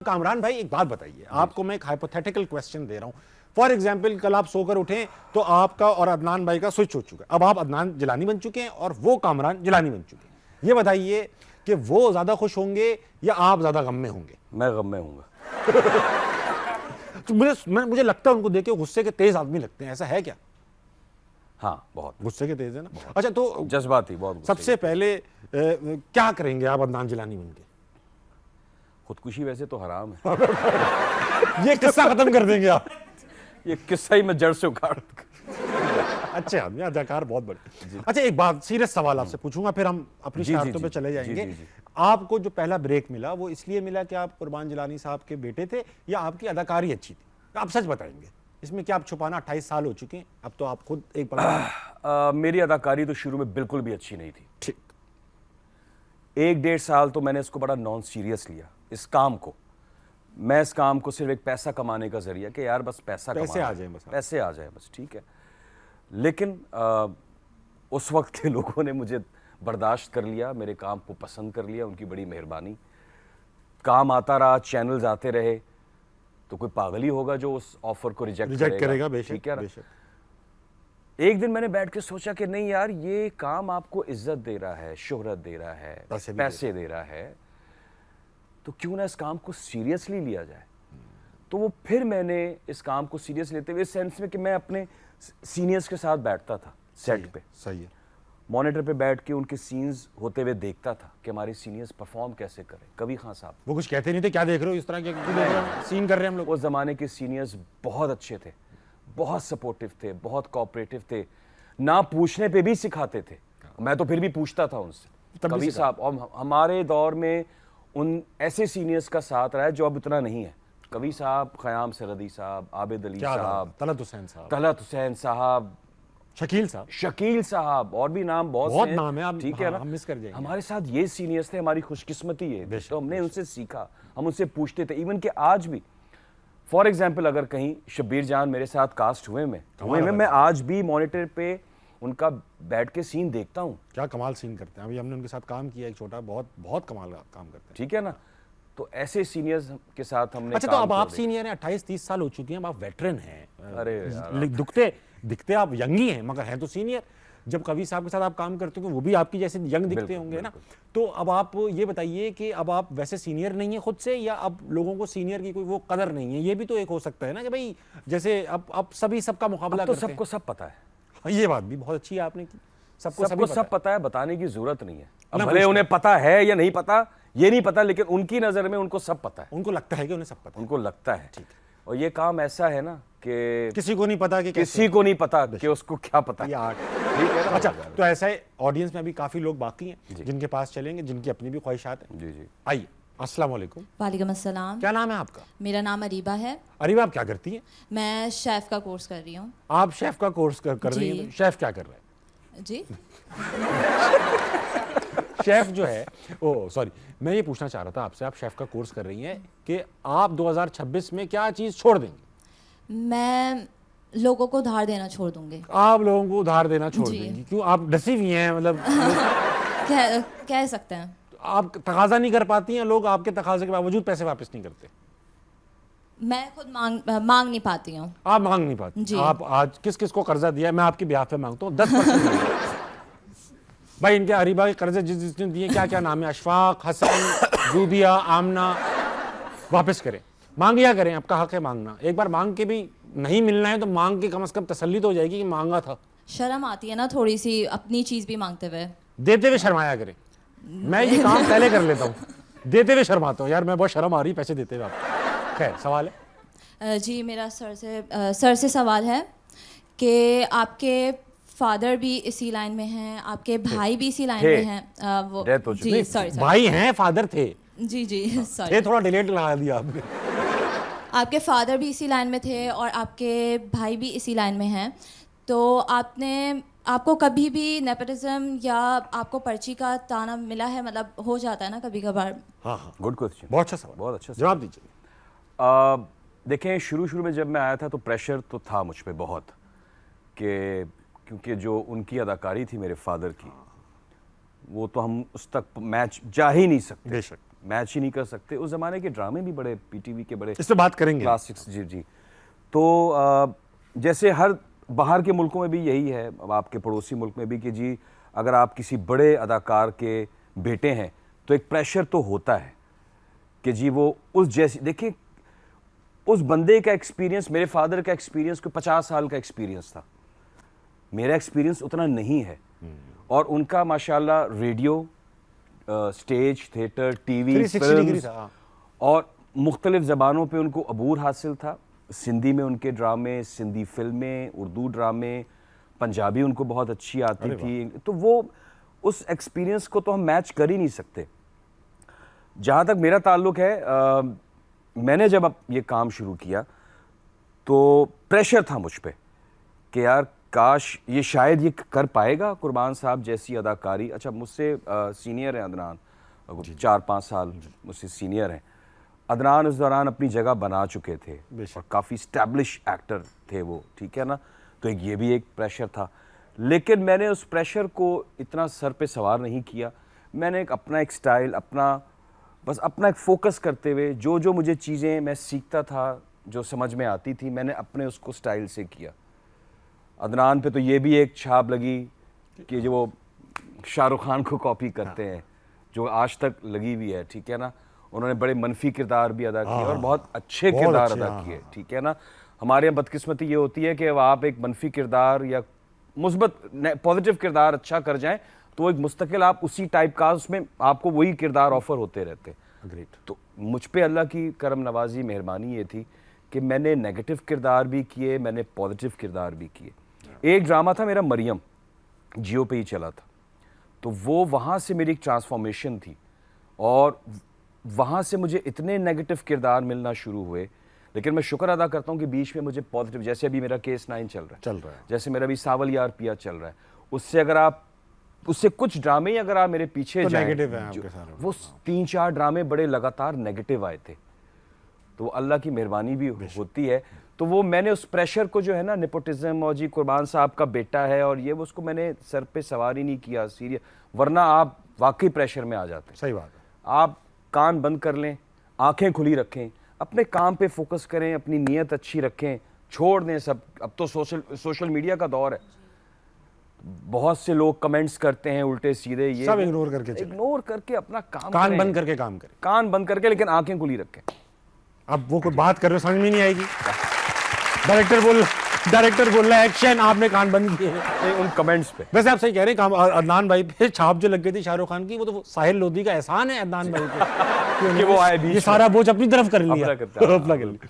कामरान भाई, एक बात बताइए, आपको मैं एक हाइपोथेटिकल क्वेश्चन दे रहा हूं। फॉर एग्जाम्पल, कल आप सोकर उठे तो आपका और अदनान भाई का स्विच हो चुका है। अब आप अदनान जिलानी बन चुके हैं और वो कामरान जिलानी बन चुके हैं। ये बताइए कि वो ज्यादा खुश होंगे या आप ज्यादा गम में होंगे? मैं गम में हूंगा। तो मुझे लगता है उनको देख के गुस्से के तेज आदमी लगते हैं, ऐसा है क्या? हाँ, बहुत गुस्से के तेज है ना। अच्छा, तो जज्बाती, बहुत सबसे पहले क्या करेंगे आप अदनान जिलानी बन के? खुदकुशी वैसे तो हराम है। ये किस्सा खत्म कर देंगे आप? ये किस्सा ही मैं जड़ से उखाड़। अच्छे आदमी, अदाकार बहुत बड़े। अच्छा, एक बात सीरियस सवाल आपसे पूछूंगा, फिर हम अपनी शरारतों पे चले जाएंगे। आपको जो पहला ब्रेक मिला वो इसलिए मिला कि आप कुर्बान जिलानी साहब के बेटे थे या आपकी अदाकारी अच्छी थी? आप सच बताएंगे, इसमें क्या आप छुपाना? 28 साल हो चुके हैं, अब तो आप खुद एक मेरी अदाकारी तो शुरू में बिल्कुल भी अच्छी नहीं थी। ठीक, 1-1.5 साल तो मैंने इसको बड़ा नॉन सीरियस लिया। इस काम को मैं इस काम को सिर्फ एक पैसा कमाने का जरिया कि यार बस पैसे आ जाए, बस पैसे आ जाए, बस ठीक है। लेकिन उस वक्त के लोगों ने मुझे बर्दाश्त कर लिया, मेरे काम को पसंद कर लिया, उनकी बड़ी मेहरबानी। काम आता रहा, चैनल्स आते रहे, तो कोई पागल ही होगा जो उस ऑफर को रिजेक्ट करेगा। ठीक है ना? एक दिन मैंने बैठ के सोचा कि नहीं यार, ये काम आपको इज्जत दे रहा है, शोहरत दे रहा है, पैसे दे रहा है, तो क्यों ना इस काम को सीरियसली लिया जाए। तो वो फिर मैंने इस काम को सीरियस लेते हुए, इस सेंस में कि मैं अपने सीनियर्स के साथ बैठता था सेट पे। सही है। मॉनिटर पे बैठ के उनके सीन्स होते हुए देखता था कि हमारे सीनियर्स परफॉर्म कैसे करें। कबीर खान साहब वो कुछ कहते नहीं थे, क्या देख रहे हो इस तरह के, क्यों देख रहे हो, सीन कर रहे हैं हम लोग। उस जमाने के सीनियर्स बहुत अच्छे थे, बहुत सपोर्टिव थे, बहुत कोऑपरेटिव थे, ना पूछने पे भी सिखाते थे। मैं तो फिर भी पूछता था उनसे, कबीर साहब। और हमारे दौर में उन ऐसे सीनियर्स का साथ रहा है जो अब इतना नहीं है। कबीर साहब, ख़याम सरहदी साहब, आबिद अली साहब, तलत हुसैन साहब, शकील साहब, और भी नाम बहुत नाम है, ठीक है ना, हम मिस कर जाएंगे। हमारे साथ ये सीनियर्स थे, हमारी खुशकिस्मती है। तो हमने उनसे सीखा, हम उनसे पूछते थे। इवन कि आज भी फॉर एग्जाम्पल अगर कहीं शब्बीर जान मेरे साथ कास्ट हुए में मैं आज भी मॉनिटर पे उनका बैठ के सीन देखता हूँ। क्या कमाल सीन करते हैं। अभी हमने उनके साथ काम किया, एक छोटा, बहुत कमाल का काम करते हैं। ठीक है ना, तो ऐसे सीनियर्स के साथ हमने। अच्छा, तो अब आप सीनियर हैं, 28-30 साल हो चुके हैं, अब आप वेटरन हैं। अरे दिखते आप यंग ही हैं, मगर हैं तो सीनियर। जब कबीर साहब के साथ आप काम करते हो वो भी आपकी जैसे यंग दिखते होंगे ना। तो अब आप ये बताइए कि अब आप वैसे सीनियर नहीं है खुद से, या अब लोगों को सीनियर की कोई वो कदर नहीं है? ये भी तो एक हो सकता है ना कि भाई जैसे अब सभी सबका मुकाबला तो करते हैं। सबको सब पता है। ये बात भी बहुत अच्छी है आपने की, सबको सब पता है, बताने की जरूरत नहीं है। अब भले उन्हें पता है या नहीं पता, ये नहीं पता, लेकिन उनकी नजर में उनको सब पता है। उनको लगता है कि उन्हें सब पता है। उनको लगता है। ठीक। और ये काम ऐसा है ना कि किसी को नहीं पता कि उसको क्या पता है। ठीक है ना? अच्छा, तो ऐसा है, ऑडियंस में अभी काफी लोग बाकी हैं जिनके पास चलेंगे, जिनकी अपनी भी ख्वाहिशात हैं। जी जी, आइए। अस्सलाम वालेकुम। वालेकुम अस्सलाम। क्या नाम है आपका? मेरा नाम अरीबा है। अरीबा, आप क्या करती हैं? मैं शेफ का कोर्स कर रही हूँ। आप शेफ का कोर्स कर रही हैं? शेफ क्या कर रहे हैं जी? शेफ जो है, ओ सॉरी, मैं ये पूछना चाह रहा था आपसे, आप शेफ का कोर्स कर रही हैं कि आप 2026 में क्या चीज छोड़ देंगी? मैं लोगों को उधार देना छोड़ दूंगी। आप लोगों को उधार देना छोड़ देंगी? क्यों, आप डसी हुई हैं? मतलब कह सकते हैं। आप तकाजा नहीं कर पाती हैं, लोग आपके तकाजे के बावजूद पैसे वापस नहीं करते? मैं खुद मांग नहीं पाती हूँ। आप मांग नहीं पाती? आप आज किस किस को कर्जा दिया है? मैं आपकी ब्याह पे मांगता हूँ 10%। भाई, इनके अरीबा के कर्जे जिसने दिए, क्या नाम है, अशफाक, हसन, जूबिया, आमना, वापस करें, मांगिया करें। आपका हक है मांगना। एक बार मांग के भी नहीं मिलना है तो मांग के कम से कम तसल्ली तो हो जाएगी कि मांगा था। शर्म आती है ना थोड़ी सी अपनी चीज भी मांगते हुए। देते हुए शर्माया करें। मैं ये काम पहले कर लेता हूँ, देते हुए शर्माता हूँ। यार मैं बहुत शर्म आ रही पैसे देते हुए आपको। खैर, सवाल है जी, मेरा सर से सवाल है कि आपके फादर भी इसी लाइन में हैं, आपके भाई भी इसी लाइन में हैं। वो जी, सॉरी, भाई हैं, फादर थे। जी सॉरी, थोड़ा डिलेट लगा दिया आपने। आपके फादर भी इसी लाइन में थे और आपके भाई भी इसी लाइन में हैं, तो आपको कभी भी नेपोटिज्म या आपको पर्ची का ताना मिला है? मतलब हो जाता है ना कभी कभार। हाँ, गुड क्वेश्चन, बहुत अच्छा सवाल, बहुत अच्छा जवाब दीजिए। देखें, शुरू में जब मैं आया था तो प्रेशर तो था मुझ पे बहुत, कि क्योंकि जो उनकी अदाकारी थी मेरे फादर की, वो तो हम उस तक मैच जा ही नहीं सकते। बेशक। मैच ही नहीं कर सकते। उस ज़माने के ड्रामे भी बड़े पीटीवी के बड़े इस पे बात करेंगे। क्लासिक्स। जी जी। तो जैसे हर बाहर के मुल्कों में भी यही है, अब आपके पड़ोसी मुल्क में भी, कि जी अगर आप किसी बड़े अदाकार के बेटे हैं तो एक प्रेशर तो होता है कि जी वो उस जैसी, देखिए उस बंदे का एक्सपीरियंस, मेरे फादर का एक्सपीरियंस कोई 50 साल का एक्सपीरियंस था, मेरा एक्सपीरियंस उतना नहीं है। और उनका माशाल्लाह radio, stage, theatre, TV, 360 degree films था। और मुख्तलिफ ज़बानों पे उनको अबूर हासिल था। सिंधी में उनके ड्रामे, सिंधी फिल्में, उर्दू ड्रामे, पंजाबी उनको बहुत अच्छी आती थी। तो वो उस एक्सपीरियंस को तो हम मैच कर ही नहीं सकते। जहाँ तक मेरा ताल्लुक है, मैंने जब अब ये काम शुरू किया तो प्रेशर था मुझ पे कि यार काश ये शायद ये कर पाएगा कुर्बान साहब जैसी अदाकारी। अच्छा, मुझसे सीनियर हैं अदनान, 4-5 साल मुझसे सीनियर हैं। अदनान उस दौरान अपनी जगह बना चुके थे और काफ़ी स्टैब्लिश एक्टर थे वो, ठीक है ना। तो ये भी एक प्रेशर था, लेकिन मैंने उस प्रेशर को इतना सर पे सवार नहीं किया। मैंने अपना एक स्टाइल, बस अपना एक फोकस करते हुए जो जो मुझे चीज़ें मैं सीखता था, जो समझ में आती थी, मैंने अपने उसको स्टाइल से किया। अदनान पे तो ये भी एक छाप लगी कि जो वो शाहरुख खान को कॉपी करते हैं, जो आज तक लगी हुई है, ठीक है ना। उन्होंने बड़े मनफी किरदार भी अदा किए और बहुत अच्छे किरदार अदा किए, ठीक है ना। हमारे यहाँ बदकिस्मती ये होती है कि अब आप एक मनफी किरदार या मुस्बत पॉजिटिव किरदार अच्छा कर जाएं तो एक मुस्तकिल आप उसी टाइप का, उसमें आपको वही किरदार ऑफर होते रहते हैं। तो मुझ पे अल्लाह की करम नवाजी, मेहरबानी ये थी कि मैंने नेगेटिव किरदार भी किए, मैंने पॉजिटिव किरदार भी किए। एक ड्रामा था मेरा मरियम, जियो पे ही चला था, तो वो वहाँ से मेरी एक ट्रांसफॉर्मेशन थी और वहाँ से मुझे इतने नेगेटिव किरदार मिलना शुरू हुए। लेकिन मैं शुक्र अदा करता हूँ कि बीच में मुझे पॉजिटिव, जैसे अभी मेरा केस 9 चल रहा है, जैसे मेरा अभी सावल यार पिया चल रहा है, उससे अगर आप उससे कुछ ड्रामे ही अगर आप मेरे पीछे तो जाएं, नेगेटिव है आपके सारे, वो 3-4 ड्रामे बड़े लगातार नेगेटिव आए थे। तो अल्लाह की मेहरबानी भी होती है। तो वो मैंने उस प्रेशर को जो है ना, नेपोटिज्म और जी कुर्बान साहब का बेटा है और ये, उसको मैंने सर पे सवार ही नहीं किया सीरियस, वरना आप वाकई प्रेशर में आ जाते। सही बात है। आप कान बंद कर लें, आंखें खुली रखें, अपने काम पे फोकस करें, अपनी नीयत अच्छी रखें, छोड़ दें सब। अब तो सोशल मीडिया का दौर है, बहुत से लोग कमेंट्स करते हैं उल्टे सीधे, ये सब इग्नोर करके अपना काम कान करें। बंद करके काम करें, कान बंद करके, लेकिन आंखें खुली रखें। अब वो कोई बात कर रहे हो समझ में नहीं आएगी। डायरेक्टर बोल रहा है एक्शन, आपने कान बंद किए उन कमेंट्स पे। वैसे आप सही कह रहे हैं, अदनान भाई पे छाप जो लग गई थी शाहरुख खान की, वो तो साहिल लोधी का एहसान है अदनान भाई पे कि वो आए बीच ये सारा बोझ अपनी तरफ कर लिया, अपना करता है। अपना कर लिया।